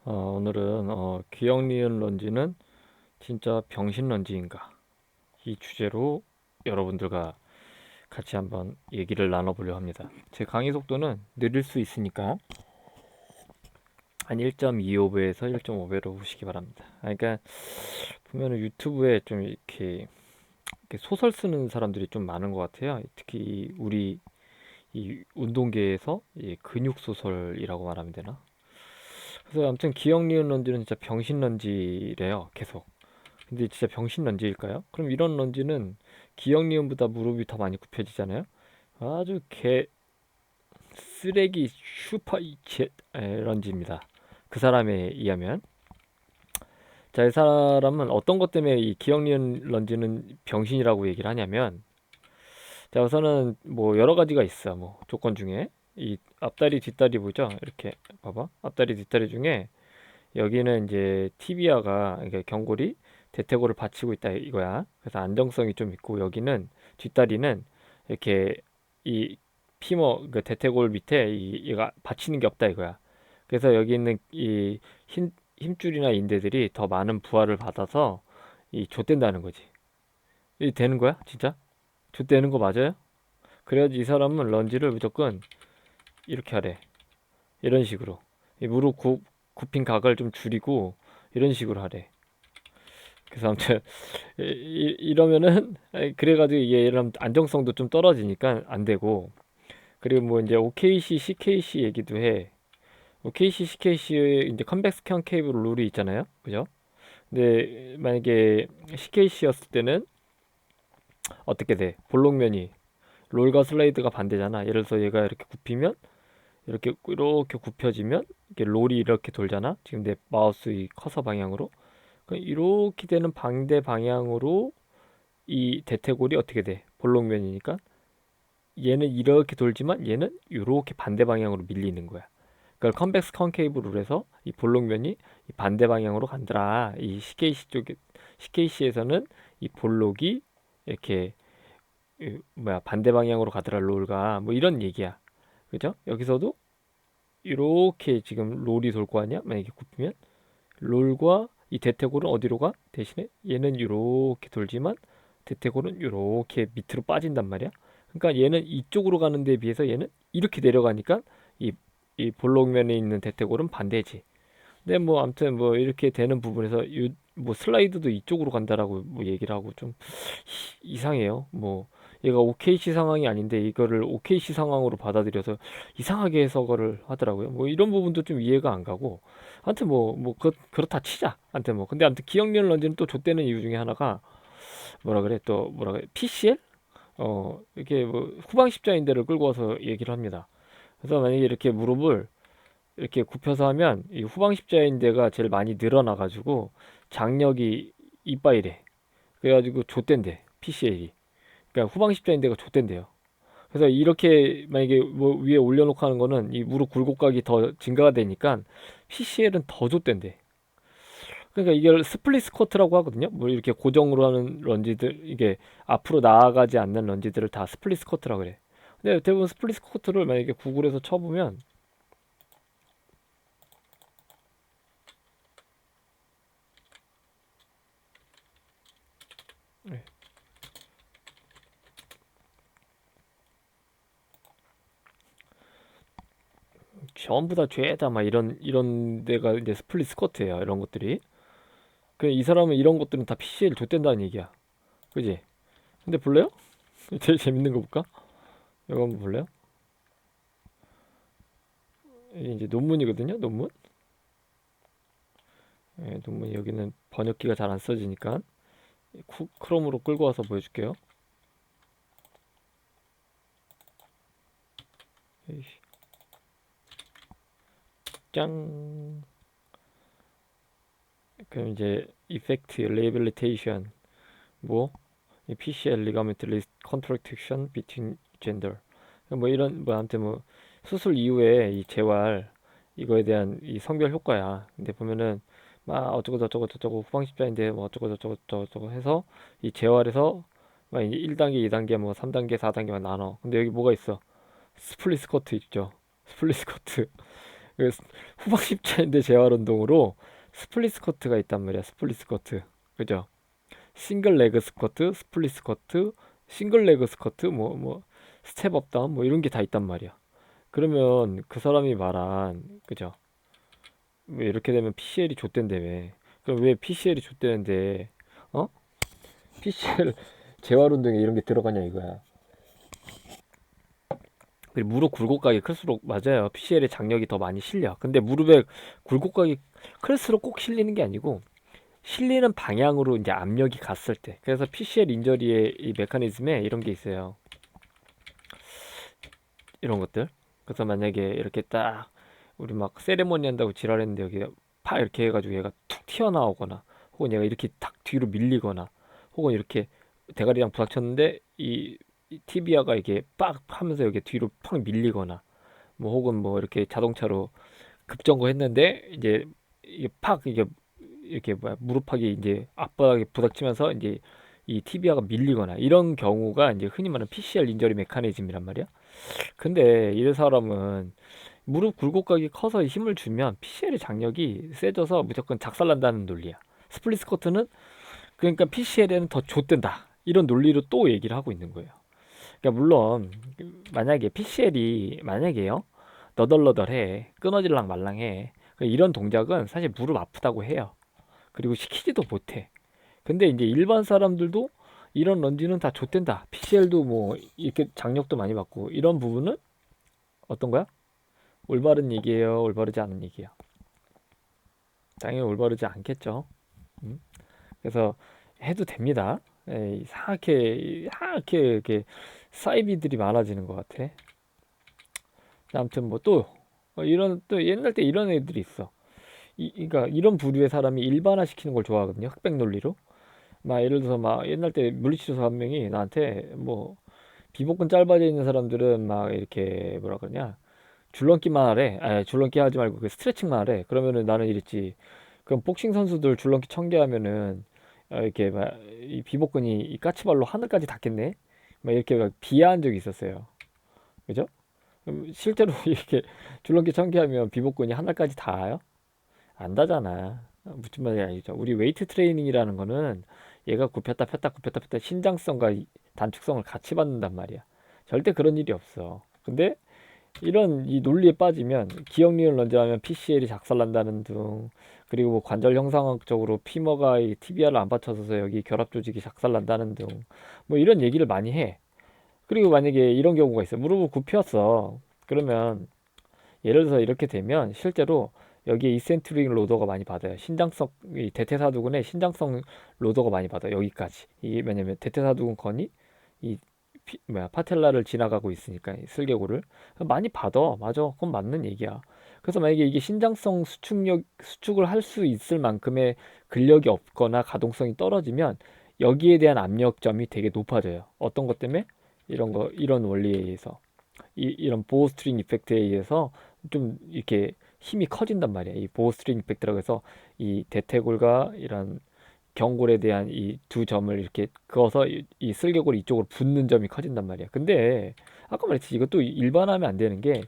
오늘은 기억 니은 런지는 진짜 병신 런지인가? 이 주제로 여러분들과 같이 한번 얘기를 나눠보려 합니다. 제 강의 속도는 느릴 수 있으니까 한 1.25배에서 1.5배로 보시기 바랍니다. 그러니까 보면은 유튜브에 좀 이렇게 소설 쓰는 사람들이 좀 많은 것 같아요. 특히 우리 이 운동계에서 이 근육 소설이라고 말하면 되나? 그래서 아무튼 기억 니은 런지는 진짜 병신 런지래요. 계속. 근데 진짜 병신 런지일까요? 그럼 이런 런지는 기억 니은보다 무릎이 더 많이 굽혀지잖아요. 아주 개 쓰레기 슈퍼 이제 런지입니다. 그 사람에 의하면. 자, 이 사람은 어떤 것 때문에 이 기억 니은 런지는 병신이라고 얘기를 하냐면, 자, 우선은 뭐 여러 가지가 있어. 뭐 조건 중에 이 앞다리 뒷다리 보죠. 이렇게 봐봐. 앞다리 뒷다리 중에 여기는 이제 티비아가, 그러니까 견골이 대퇴골을 받치고 있다 이거야. 그래서 안정성이 좀 있고, 여기는 뒷다리는 이렇게 이 피머 그 대퇴골 밑에 얘가 받치는 게 없다 이거야. 그래서 여기 있는 이 힘줄이나 인대들이 더 많은 부하를 받아서 이 좆된다는 거지. 이 되는 거야 진짜? 좆되는 거 맞아요? 그래야지 이 사람은 런지를 무조건 이렇게 하래. 이런 식으로 이 무릎 굽힌 각을 좀 줄이고 이런 식으로 하래. 그래서 아무튼 이러면은 그래가지고 이게 이런 안정성도 좀 떨어지니까 안 되고. 그리고 뭐 이제 OKC, CKC 얘기도 해. OKC, CKC의 이제 컴백 스캔 케이블 룰이 있잖아요, 그죠? 근데 만약에 CKC였을 때는 어떻게 돼? 볼록면이 롤과 슬라이드가 반대잖아. 예를 들어서 얘가 이렇게 굽히면 이렇게 굽혀지면 이게 롤이 이렇게 돌잖아. 지금 내 마우스 이 커서 방향으로. 이렇게 되는 반대 방향으로 이 대퇴골이 어떻게 돼? 볼록면이니까 얘는 이렇게 돌지만 얘는 이렇게 반대 방향으로 밀리는 거야. 그걸 컨벡스 컨케이브로 해서 이 볼록면이 이 반대 방향으로 간더라. 이 CKC 쪽에 CKC에서는 이 볼록이 이렇게 뭐야 반대 방향으로 가더라 롤가 뭐 이런 얘기야. 그죠? 여기서도 이렇게 지금 롤이 돌 거 아니야? 만약에 굽히면 롤과 이 대퇴골은 어디로 가? 대신에 얘는 이렇게 돌지만 대퇴골은 이렇게 밑으로 빠진단 말이야. 그러니까 얘는 이쪽으로 가는 데 비해서 얘는 이렇게 내려가니까 이, 이 볼록면에 있는 대퇴골은 반대지. 근데 뭐 아무튼 뭐 이렇게 되는 부분에서 뭐 슬라이드도 이쪽으로 간다라고 뭐 얘기를 하고 좀 이상해요. 뭐 얘가 OKC 상황이 아닌데 이거를 OKC 상황으로 받아들여서 이상하게 해석을 하더라고요. 뭐 이런 부분도 좀 이해가 안 가고. 아무튼 그렇다 치자. 아무튼 뭐 근데 아무튼 기억력 런지는 또 좆되는 이유 중에 하나가 뭐라 그래 또 뭐라 그래 PCL 이렇게 뭐 후방 십자인대를 끌고 와서 얘기를 합니다. 그래서 만약에 이렇게 무릎을 이렇게 굽혀서 하면 이 후방 십자인대가 제일 많이 늘어나가지고 장력이 이빠이래. 그래가지고 좆된대 PCL이. 그러니까 후방 십자인대가 좆된대요. 그래서 이렇게 만약에 뭐 위에 올려놓고 하는 거는 이 무릎 굴곡각이 더 증가가 되니까 PCL은 더 좆된대. 그러니까 이걸 스플릿 스쿼트라고 하거든요. 뭐 이렇게 고정으로 하는 런지들 이게 앞으로 나아가지 않는 런지들을 다 스플릿 스쿼트라고 그래. 근데 대부분 스플릿 스쿼트를 만약에 구글에서 쳐보면 전부 다 죄다 막 이런 데가 이제 스플릿 스쿼트예요. 이런 것들이. 그 이 사람은 이런 것들은 다 PCL 좆된다는 얘기야. 그지? 근데 볼래요? 제일 재밌는 거 볼까? 이거 한번 볼래요? 이게 이제 논문이거든요. 논문. 예, 논문 여기는 번역기가 잘 안 써지니까 크롬으로 끌고 와서 보여줄게요. 에이씨, 짠. 그럼 이제 effect rehabilitation 뭐 PCL ligament contraction between gender 뭐 이런 뭐 아무튼 뭐 수술 이후에 이 재활 이거에 대한 이 성별 효과야. 근데 보면은 막 어쩌고 저쩌고 저쩌고 후방십자인데 뭐 어쩌고 저쩌고 저쩌고 해서 이 재활에서 막 이제 1단계, 2단계, 뭐 3단계, 4단계만 나눠. 근데 여기 뭐가 있어? 스플릿 스쿼트 있죠. 스플릿 스쿼트. 그래서 후방 십자인대 재활 운동으로 스플릿 스쿼트가 있단 말이야. 스플릿 스쿼트. 그죠? 싱글 레그 스쿼트, 스플릿 스쿼트, 싱글 레그 스쿼트, 뭐 스텝 업 다운 뭐 이런 게 다 있단 말이야. 그러면 그 사람이 말한 그죠? 왜 이렇게 되면 PCL이 좆된다며. 그럼 왜 PCL이 좆되는데 어? PCL 재활 운동에 이런 게 들어가냐 이거야. 그리고 무릎 굴곡각이 클수록 맞아요. PCL의 장력이 더 많이 실려. 근데 무릎에 굴곡각이 클수록 꼭 실리는 게 아니고 실리는 방향으로 이제 압력이 갔을 때. 그래서 PCL 인저리의 이 메커니즘에 이런 게 있어요. 이런 것들. 그래서 만약에 이렇게 딱 우리 막 세레모니 한다고 지랄했는데 여기 파 이렇게 해가지고 얘가 툭 튀어나오거나 혹은 얘가 이렇게 탁 뒤로 밀리거나 혹은 이렇게 대가리랑 부닥쳤는데 이 티비아가 이게 빡 하면서 여기 뒤로 팍 밀리거나 뭐 혹은 뭐 이렇게 자동차로 급정거 했는데 이제 이게 팍 이게 이렇게 뭐야 무릎팍이 이제 앞바닥에 부닥치면서 이제 이 티비아가 밀리거나 이런 경우가 이제 흔히 말하는 PCL 인저리 메커니즘이란 말이야. 근데 이 사람은 무릎 굴곡각이 커서 힘을 주면 PCL의 장력이 세져서 무조건 작살난다는 논리야. 스플릿 스쿼트는 그러니까 PCL에는 더 좆된다. 이런 논리로 또 얘기를 하고 있는 거예요. 그러니까 물론 만약에 PCL이 만약에요 너덜너덜해 끊어질랑 말랑해 이런 동작은 사실 무릎 아프다고 해요. 그리고 시키지도 못해. 근데 이제 일반 사람들도 이런 런지는 다 좆된다. PCL도 뭐 이렇게 장력도 많이 받고 이런 부분은 어떤 거야? 올바른 얘기예요? 올바르지 않은 얘기야? 당연히 올바르지 않겠죠. 음? 그래서 해도 됩니다. 이상하게 이렇게 사이비들이 많아지는 것 같아. 아무튼 뭐 또 이런 또 옛날 때 이런 애들이 있어. 그러니까 이런 부류의 사람이 일반화 시키는 걸 좋아하거든요. 흑백 논리로. 막 예를 들어서 막 옛날 때 물리치료사 한 명이 나한테 뭐 비복근 짧아져 있는 사람들은 막 이렇게 뭐라 그러냐 줄넘기만 하래. 아 줄넘기 하지 말고 그 스트레칭만 하래. 그러면은 나는 이랬지. 그럼 복싱 선수들 줄넘기 1000개 하면은 이렇게 막 이 비복근이 이 까치발로 하늘까지 닿겠네. 막 이렇게 막 비하한 적이 있었어요. 그죠? 그럼 실제로 이렇게 줄넘기 1000개 하면 비복근이 하늘까지 닿아요? 안 닿잖아. 무슨 말이 아니죠. 우리 웨이트 트레이닝이라는 거는 얘가 굽혔다 폈다 굽혔다 폈다 신장성과 단축성을 같이 받는단 말이야. 절대 그런 일이 없어. 근데 이런 이 논리에 빠지면 기억니을 런지하면 PCL이 작살난다는 등 그리고 뭐 관절 형상학적으로 피머가 이 티비아를 안 받쳐서 여기 결합 조직이 작살난다는 등 뭐 이런 얘기를 많이 해. 그리고 만약에 이런 경우가 있어. 무릎을 굽혔어. 그러면 예를 들어서 이렇게 되면 실제로 여기에 이센트릭 로더가 많이 받아요. 신장성 이 대퇴사두근에 신장성 로더가 많이 받아요. 여기까지. 이게 왜냐면 대퇴사두근 건이 이 뭐야 파텔라를 지나가고 있으니까 이 슬개골을 많이 받아. 맞아. 그건 맞는 얘기야. 그래서 만약에 이게 신장성 수축을 할 수 있을 만큼의 근력이 없거나 가동성이 떨어지면 여기에 대한 압력점이 되게 높아져요. 어떤 것 때문에? 이런 원리에 의해서. 이런 보호 스트링 이펙트에 의해서 좀 이렇게 힘이 커진단 말이야. 이 보호 스트링 이펙트라고 해서 이 대퇴골과 이런 경골에 대한 이 두 점을 이렇게 그어서 이 슬개골이 이쪽으로 붙는 점이 커진단 말이야. 근데 아까 말했지 이것도 일반화하면 안 되는 게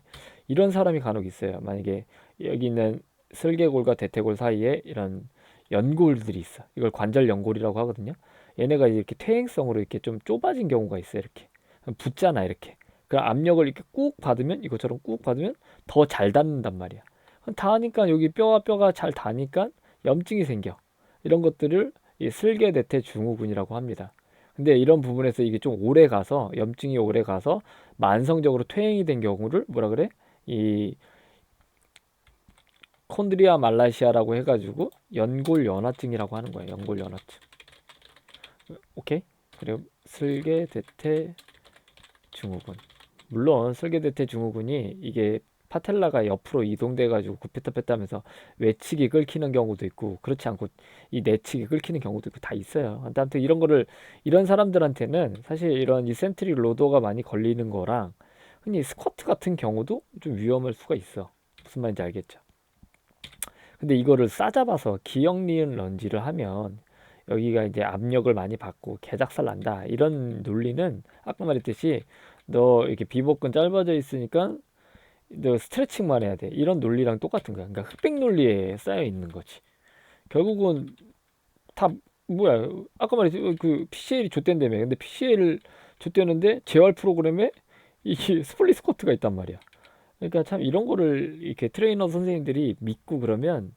이런 사람이 간혹 있어요. 만약에 여기 있는 슬개골과 대퇴골 사이에 이런 연골들이 있어. 이걸 관절 연골이라고 하거든요. 얘네가 이렇게 퇴행성으로 이렇게 좀 좁아진 경우가 있어요. 이렇게 붙잖아 이렇게. 그 압력을 이렇게 꾹 받으면 이것처럼 꾹 받으면 더 잘 닿는단 말이야. 닿으니까 여기 뼈와 뼈가 잘 닿으니까 염증이 생겨. 이런 것들을 이 슬개대퇴 증후군이라고 합니다. 근데 이런 부분에서 이게 좀 오래 가서 염증이 오래 가서 만성적으로 퇴행이 된 경우를 뭐라 그래? 이 콘드리아 말라시아라고 해가지고 연골연화증이라고 하는 거예요. 연골연화증. 오케이? 그리고 슬개대퇴 증후군. 물론 슬개대퇴 증후군이 이게 파텔라가 옆으로 이동돼 가지고 굽혔다 뺐다 하면서 외측이 끊기는 경우도 있고 그렇지 않고 이 내측이 끊기는 경우도 있고 다 있어요. 근데 아무튼 이런 거를 이런 사람들한테는 사실 이런 이센트릭 로더가 많이 걸리는 거랑 흔히 스쿼트 같은 경우도 좀 위험할 수가 있어. 무슨 말인지 알겠죠? 근데 이거를 싸잡아서 기역 니은 런지를 하면 여기가 이제 압력을 많이 받고 개작살 난다. 이런 논리는 아까 말했듯이 너 이렇게 비복근 짧아져 있으니까 너 스트레칭만 해야 돼. 이런 논리랑 똑같은 거야. 그러니까 흑백 논리에 쌓여 있는 거지. 결국은 다 뭐야? 아까 말했지 그 PCL이 좆된다며. 근데 PCL을 좆되는데 재활 프로그램에 이게 스플릿 스쿼트가 있단 말이야. 그러니까 참 이런 거를 이렇게 트레이너 선생님들이 믿고 그러면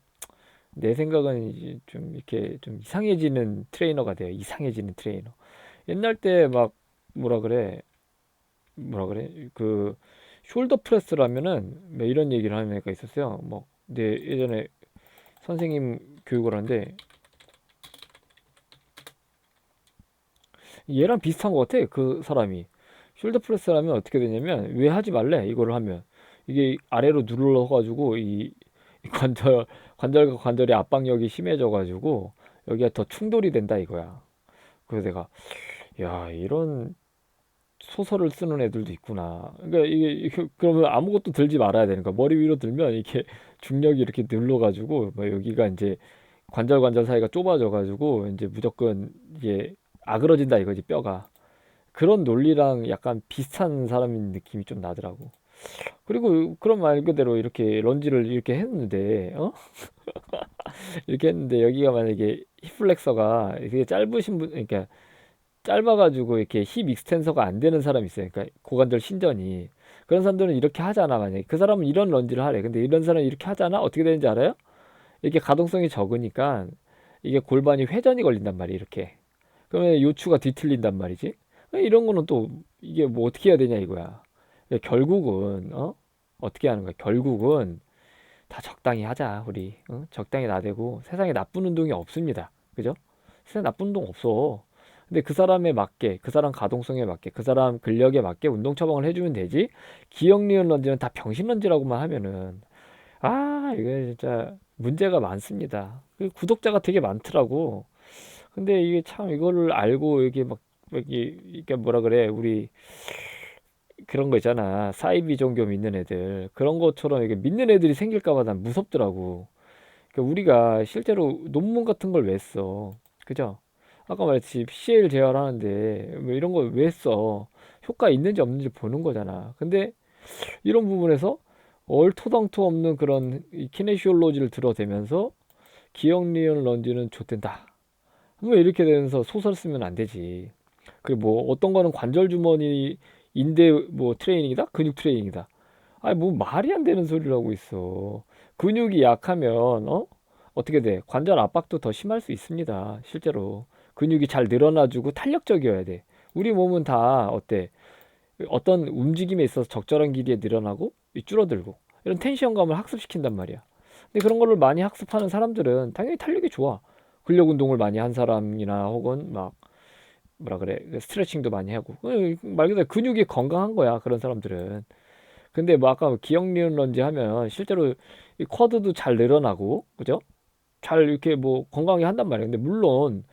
내 생각은 이제 좀 이렇게 좀 이상해지는 트레이너가 돼요. 이상해지는 트레이너. 옛날 때 막 뭐라 그래 그 숄더 프레스라면은 뭐 이런 얘기를 하는 애가 있었어요. 뭐 내 예전에 선생님 교육을 하는데 얘랑 비슷한 것 같아. 그 사람이 숄더 프레스를 하면 어떻게 되냐면 왜 하지 말래 이거를 하면 이게 아래로 눌러가지고 이 관절과 관절의 압박력이 심해져가지고 여기가 더 충돌이 된다 이거야. 그래서 내가 야 이런 소설을 쓰는 애들도 있구나. 그러니까 이게 그러면 아무것도 들지 말아야 되는 거야. 머리 위로 들면 이렇게 중력이 이렇게 눌러가지고 뭐 여기가 이제 관절 사이가 좁아져가지고 이제 무조건 이게 아그러진다 이거지 뼈가. 그런 논리랑 약간 비슷한 사람인 느낌이 좀 나더라고. 그리고 그런 말 그대로 이렇게 런지를 이렇게 했는데, 이렇게 했는데 여기가 만약에 힙플렉서가 되게 짧으신 분, 그러니까 짧아가지고 이렇게 힙 익스텐서가 안 되는 사람이 있어요. 그러니까 고관절 신전이. 그런 사람들은 이렇게 하잖아, 만약에. 그 사람은 이런 런지를 하래. 근데 이런 사람이 이렇게 하잖아? 어떻게 되는지 알아요? 이게 가동성이 적으니까 이게 골반이 회전이 걸린단 말이에요, 이렇게. 그러면 요추가 뒤틀린단 말이지. 이런 거는 또 이게 뭐 어떻게 해야 되냐 이거야. 결국은 어떻게 하는 거야? 결국은 다 적당히 하자 우리. 적당히 나대고 세상에 나쁜 운동이 없습니다. 그죠? 세상에 나쁜 운동 없어. 근데 그 사람에 맞게, 그 사람 가동성에 맞게, 그 사람 근력에 맞게 운동 처방을 해주면 되지. 기억 니은 런지는 다 병신 런지라고만 하면은 이거 진짜 문제가 많습니다. 그 구독자가 되게 많더라고. 근데 이게 참 이거를 알고 이게 막 이게 뭐라 그래 우리 그런 거 있잖아 사이비 종교 믿는 애들 그런 것처럼 이게 믿는 애들이 생길까 봐 난 무섭더라고. 그러니까 우리가 실제로 논문 같은 걸 왜 써? 그죠? 아까 말했지 PCL 제어하는데 뭐 이런 걸 왜 써? 효과 있는지 없는지 보는 거잖아. 근데 이런 부분에서 얼토당토 없는 그런 이 키네시올로지를 들어대면서 기억 니은 런지는 좆된다. 뭐 이렇게 되면서 소설 쓰면 안 되지. 그리고 뭐 어떤 거는 관절 주머니 인대 뭐 트레이닝이다? 근육 트레이닝이다. 아니 뭐 말이 안 되는 소리를 하고 있어. 근육이 약하면 어떻게 돼? 관절 압박도 더 심할 수 있습니다. 실제로. 근육이 잘 늘어나주고 탄력적이어야 돼. 우리 몸은 다 어때? 어떤 움직임에 있어서 적절한 길이에 늘어나고 줄어들고 이런 텐션감을 학습시킨단 말이야. 근데 그런 거를 많이 학습하는 사람들은 당연히 탄력이 좋아. 근력 운동을 많이 한 사람이나 혹은 막 뭐라 그래 스트레칭도 많이 하고 말 그대로 근육이 건강한 거야 그런 사람들은. 근데 뭐 아까 기억 니은 런지 하면 실제로 이 쿼드도 잘 늘어나고 그죠? 잘 이렇게 뭐 건강하게 한단 말이야. 근데 물론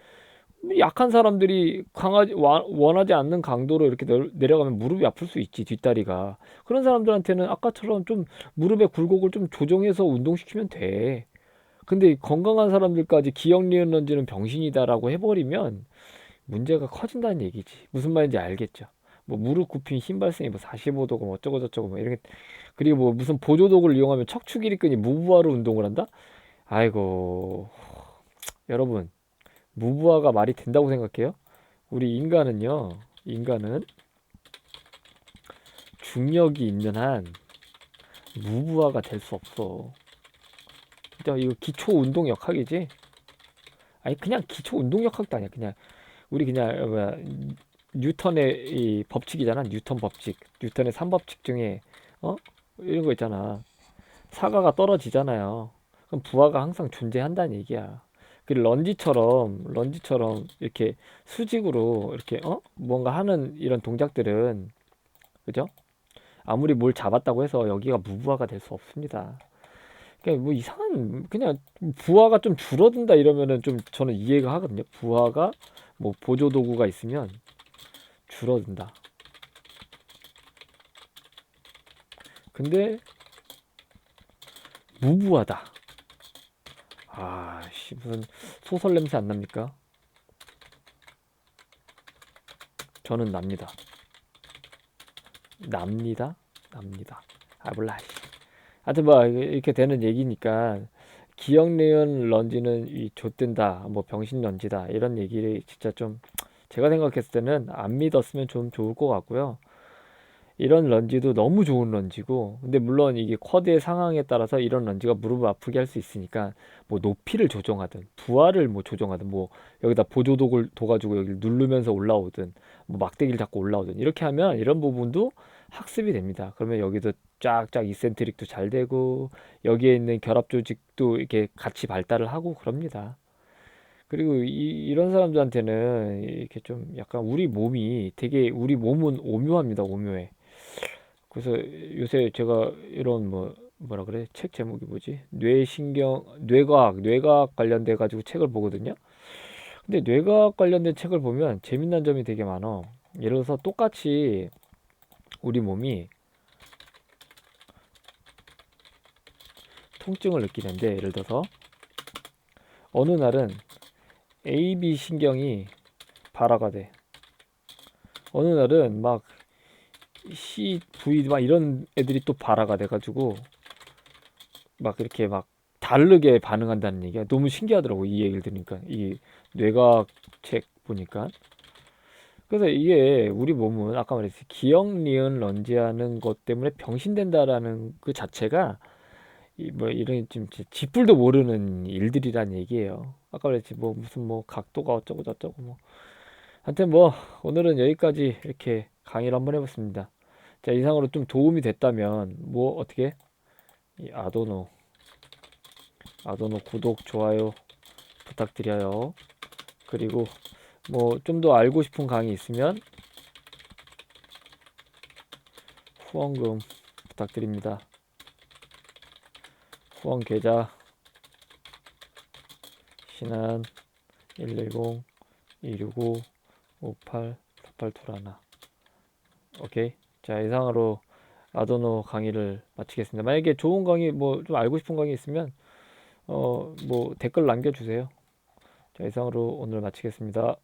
약한 사람들이 원하지 않는 강도로 이렇게 내려가면 무릎이 아플 수 있지 뒷다리가. 그런 사람들한테는 아까처럼 좀 무릎의 굴곡을 좀 조정해서 운동시키면 돼. 근데 건강한 사람들까지 기억 니은 런지는 병신이다라고 해버리면 문제가 커진다는 얘기지. 무슨 말인지 알겠죠? 뭐 무릎 굽힌 힘 발생이 뭐 45도고 뭐 어쩌고 저쩌고 뭐 이렇게 그리고 뭐 무슨 보조도구를 이용하면 척추 길이끈이 무부하로 운동을 한다? 아이고 여러분 무부하가 말이 된다고 생각해요? 우리 인간은 중력이 있는 한 무부하가 될 수 없어. 진짜 이거 기초 운동 역학이지? 아니 그냥 기초 운동 역학도 아니야. 그냥 우리 그냥 뭐야 뉴턴의 이 법칙이잖아. 뉴턴 법칙. 뉴턴의 3법칙 중에 어? 이런 거 있잖아. 사과가 떨어지잖아요. 그럼 부하가 항상 존재한다는 얘기야. 그 런지처럼 이렇게 수직으로 이렇게 뭔가 하는 이런 동작들은 그죠? 아무리 뭘 잡았다고 해서 여기가 무부하가 될 수 없습니다. 그러니까 뭐 이상한 그냥 부하가 좀 줄어든다 이러면은 좀 저는 이해가 하거든요. 부하가 뭐 보조 도구가 있으면 줄어든다. 근데 무부하다. 씨 무슨 소설 냄새 안 납니까? 저는 납니다. 납니다. 납니다. 몰라. 씨. 하여튼 뭐 이렇게 되는 얘기니까 기억 니은 런지는 이 좆된다, 뭐 병신 런지다 이런 얘기를 진짜 좀 제가 생각했을 때는 안 믿었으면 좀 좋을 것 같고요. 이런 런지도 너무 좋은 런지고, 근데 물론 이게 쿼드의 상황에 따라서 이런 런지가 무릎을 아프게 할 수 있으니까 뭐 높이를 조정하든 부하를 뭐 조정하든, 뭐 여기다 보조독을 둬가지고 여기 누르면서 올라오든, 뭐 막대기를 잡고 올라오든 이렇게 하면 이런 부분도 학습이 됩니다. 그러면 여기도 쫙쫙 이센트릭도 잘 되고 여기에 있는 결합 조직도 이렇게 같이 발달을 하고 그럽니다. 그리고 이런 사람들한테는 이렇게 좀 약간 우리 몸이 되게, 우리 몸은 오묘합니다. 오묘해. 그래서 요새 제가 이런 뭐라 그래? 책 제목이 뭐지? 뇌과학 관련돼 가지고 책을 보거든요. 근데 뇌과학 관련된 책을 보면 재미난 점이 되게 많아. 예를 들어서 똑같이 우리 몸이 통증을 느끼는데, 예를 들어서 어느 날은 AB 신경이 발화가 돼. 어느 날은 막 CV 막 이런 애들이 또 발화가 돼가지고 막 이렇게 막 다르게 반응한다는 얘기가 너무 신기하더라고, 이 얘기를 들으니까. 이 뇌과학 책 보니까. 그래서 이게 우리 몸은 아까 말했듯이 기억 니은 런지하는 것 때문에 병신된다라는 그 자체가 이 뭐 이런 좀 쥐뿔도 모르는 일들이란 얘기예요. 아까 그랬지 뭐 무슨 뭐 각도가 어쩌고 저쩌고 뭐. 하여튼 뭐 오늘은 여기까지 이렇게 강의를 한번 해봤습니다. 자, 이상으로 좀 도움이 됐다면 뭐 어떻게 이 아도노 구독 좋아요 부탁드려요. 그리고 뭐 좀 더 알고 싶은 강의 있으면 후원금 부탁드립니다. 후원 계좌 신한 110 265 58 4821. 오케이. 자, 이상으로 아도노 강의를 마치겠습니다. 만약에 좋은 강의 뭐 좀 알고 싶은 강의 있으면 뭐 댓글 남겨주세요. 자, 이상으로 오늘 마치겠습니다.